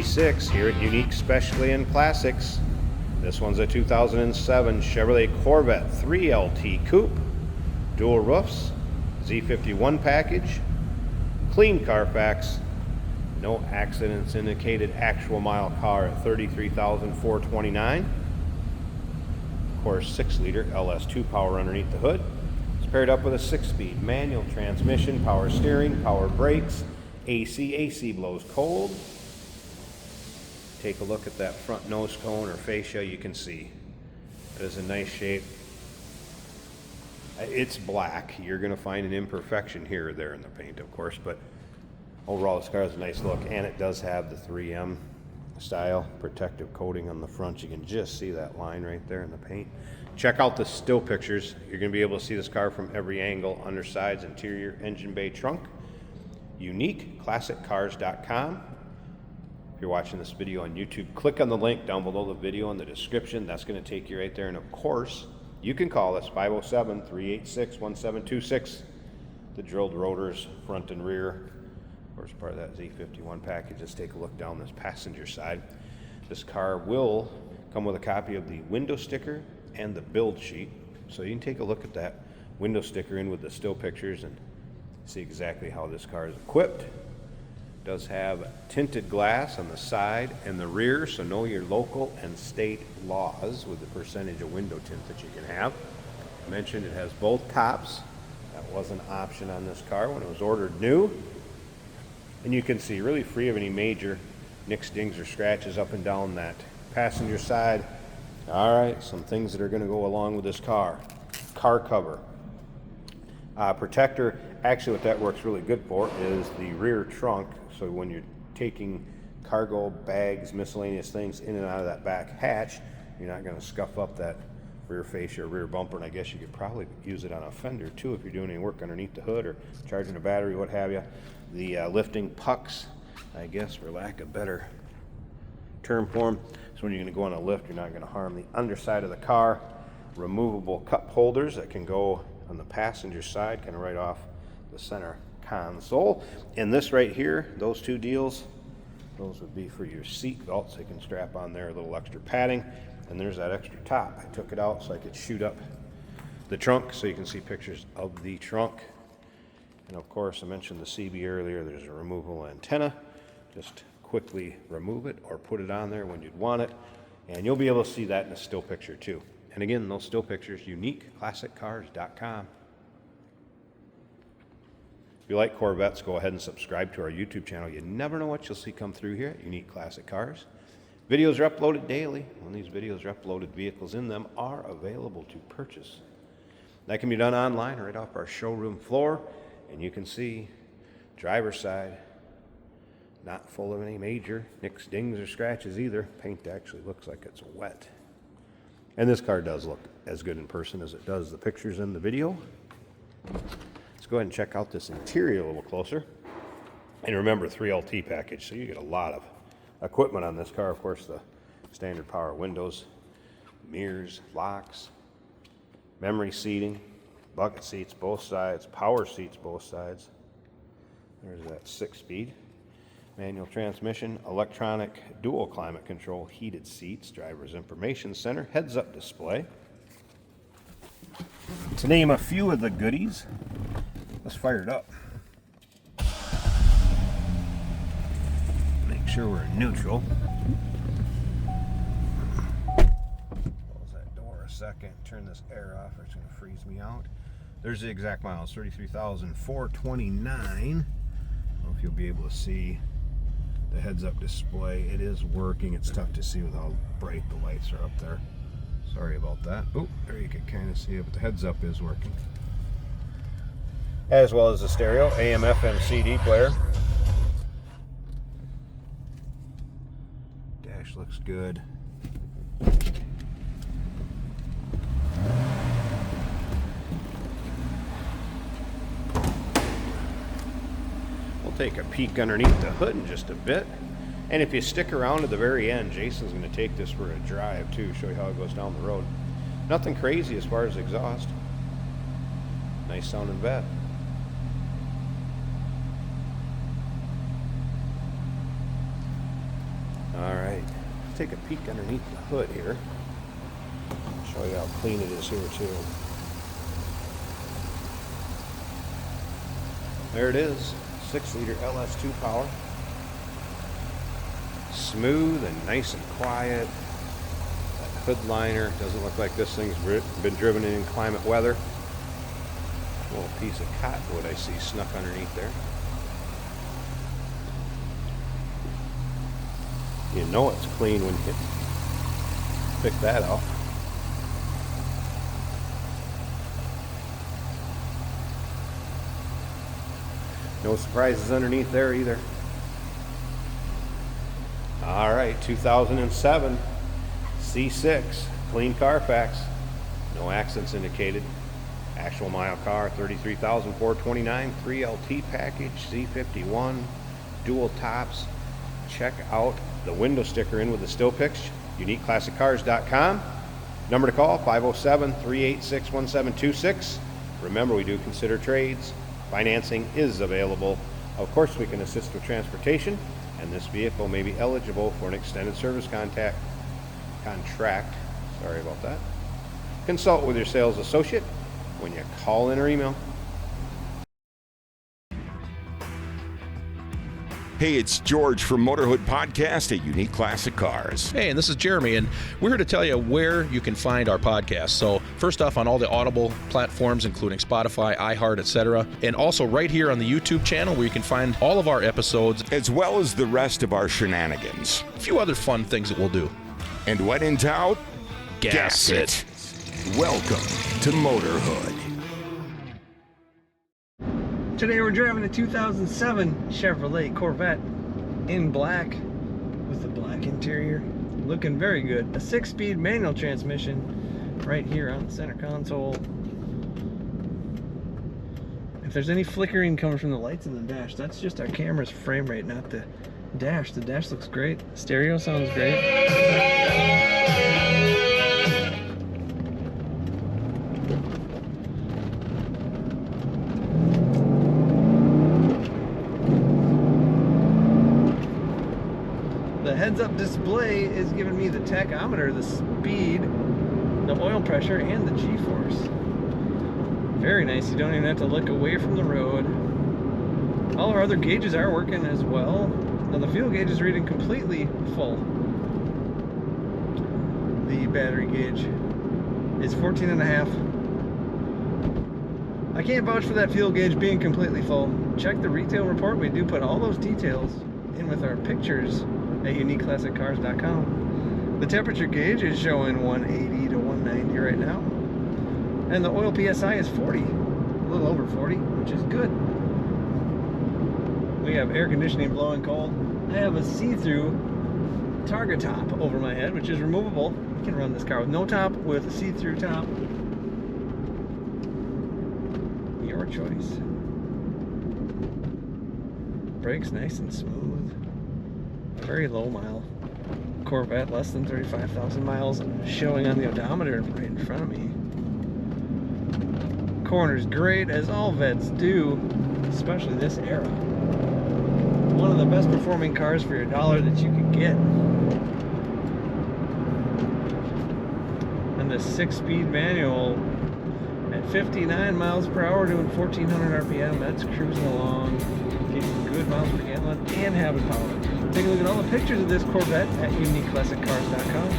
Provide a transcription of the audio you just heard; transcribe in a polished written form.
V6 here at Unique Specialty and Classics. This one's a 2007 Chevrolet Corvette 3LT Coupe, dual roofs, Z51 package, clean Carfax, no accidents indicated, actual mile car at 33,429. Of course, 6-liter LS2 power underneath the hood. It's paired up with a 6-speed manual transmission, power steering, power brakes, AC blows cold. Take a look at that front nose cone or fascia. You can see it is a nice shape. It's black. You're going to find an imperfection here or there in the paint, of course, but overall this car has a nice look, and it does have the 3M style protective coating on the front. You can just see that line right there in the paint. Check out the still pictures. You're going to be able to see this car from every angle: undersides, interior, engine bay, trunk. UniqueClassicCars.com. If you're watching this video on YouTube, click on the link down below the video in the description. That's going to take you right there. And of course, you can call us 507-386-1726. The drilled rotors, front and rear. Of course, part of that Z51 package. Let's take a look down this passenger side. This car will come with a copy of the window sticker and the build sheet. So you can take a look at that window sticker in with the still pictures and see exactly how this car is equipped. It does have tinted glass on the side and the rear, so know your local and state laws with the percentage of window tint that you can have. I mentioned it has both tops. That was an option on this car when it was ordered new. And you can see really free of any major nicks, dings, or scratches up and down that passenger side. All right, some things that are going to go along with this car. Car cover. Protector. Actually, what that works really good for is the rear trunk. So when you're taking cargo, bags, miscellaneous things in and out of that back hatch, you're not going to scuff up that rear fascia or rear bumper. And I guess you could probably use it on a fender too if you're doing any work underneath the hood or charging a battery, what have you. The lifting pucks, I guess, for lack of better term form. So when you're going to go on a lift, you're not going to harm the underside of the car. Removable cup holders that can go on the passenger side, kind of right off the center console. And this right here, those two deals, those would be for your seat belts. They can strap on there a little extra padding. And there's that extra top. I took it out so I could shoot up the trunk so you can see pictures of the trunk. And of course, I mentioned the CB earlier. There's a removable antenna. Just quickly remove it or put it on there when you'd want it. And you'll be able to see that in a still picture too. And again, those still pictures, UniqueClassicCars.com. If you like Corvettes, go ahead and subscribe to our YouTube channel. You never know what you'll see come through here at Unique Classic Cars. Videos are uploaded daily. When these videos are uploaded, vehicles in them are available to purchase. That can be done online right off our showroom floor. And you can see driver's side, not full of any major nicks, dings, or scratches either. Paint actually looks like it's wet. And this car does look as good in person as it does the pictures in the video. Let's go ahead and check out this interior a little closer. And remember, 3LT package, so you get a lot of equipment on this car. Of course, the standard power windows, mirrors, locks, memory seating, bucket seats both sides, power seats both sides. There's that 6-speed. Manual transmission, electronic dual climate control, heated seats, driver's information center, heads-up display. To name a few of the goodies, let's fire it up. Make sure we're in neutral. Close that door a second, turn this air off or it's going to freeze me out. There's the exact miles, 33,429. I don't know if you'll be able to see the heads-up display. It is working. It's tough to see with how bright the lights are up there. Sorry about that. Oh, there you can kind of see it, but the heads-up is working. As well as the stereo, AM, FM, CD player. Dash looks good. Take a peek underneath the hood in just a bit. And if you stick around to the very end, Jason's going to take this for a drive too, show you how it goes down the road. Nothing crazy as far as exhaust. Nice sounding vet. All right, let's take a peek underneath the hood here. Show you how clean it is here too. There it is, 6-liter LS2 power. Smooth and nice and quiet. That hood liner doesn't look like this thing's been driven in inclement weather. A little piece of cottonwood I see snuck underneath there. You know it's clean when you pick that off. No surprises underneath there either. All right, 2007 C6, clean Carfax, no accidents indicated. Actual mile car, 33,429, 3LT package, C51, dual tops. Check out the window sticker in with the still pics, uniqueclassiccars.com. Number to call, 507-386-1726. Remember, we do consider trades. Financing is available. Of course, we can assist with transportation, and this vehicle may be eligible for an extended service contract. Sorry about that. Consult with your sales associate when you call in or email. Hey, it's George from Motorhood Podcast at Unique Classic Cars. Hey, and this is Jeremy, and we're here to tell you where you can find our podcast. So first off, on all the Audible platforms, including Spotify, iHeart, etc., and also right here on the YouTube channel where you can find all of our episodes, as well as the rest of our shenanigans. A few other fun things that we'll do. And when in doubt, gas it. Welcome to Motorhood. Today we're driving a 2007 Chevrolet Corvette in black with the black interior, looking very good. A 6-speed manual transmission right here on the center console. If there's any flickering coming from the lights in the dash, that's just our camera's frame rate, not the dash. The dash looks great. Stereo sounds great. The heads-up display is giving me the tachometer, the speed, the oil pressure, and the G-force. Very nice. You don't even have to look away from the road. All our other gauges are working as well. Now the fuel gauge is reading completely full. The battery gauge is 14.5. I can't vouch for that fuel gauge being completely full. Check the retail report. We do put all those details in with our pictures at uniqueclassiccars.com. The temperature gauge is showing 180 to 190 right now. And the oil PSI is 40, a little over 40, which is good. We have air conditioning blowing cold. I have a see-through target top over my head, which is removable. You can run this car with no top, with a see-through top. Your choice. Brakes nice and smooth. Very low mile Corvette, less than 35,000 miles, showing on the odometer right in front of me. Corner's great, as all Vettes do, especially this era. One of the best performing cars for your dollar that you can get. And the 6-speed manual at 59 miles per hour doing 1,400 RPM, that's cruising along, getting good miles per gallon and having power. Take a look at all the pictures of this Corvette at uniqueclassiccars.com.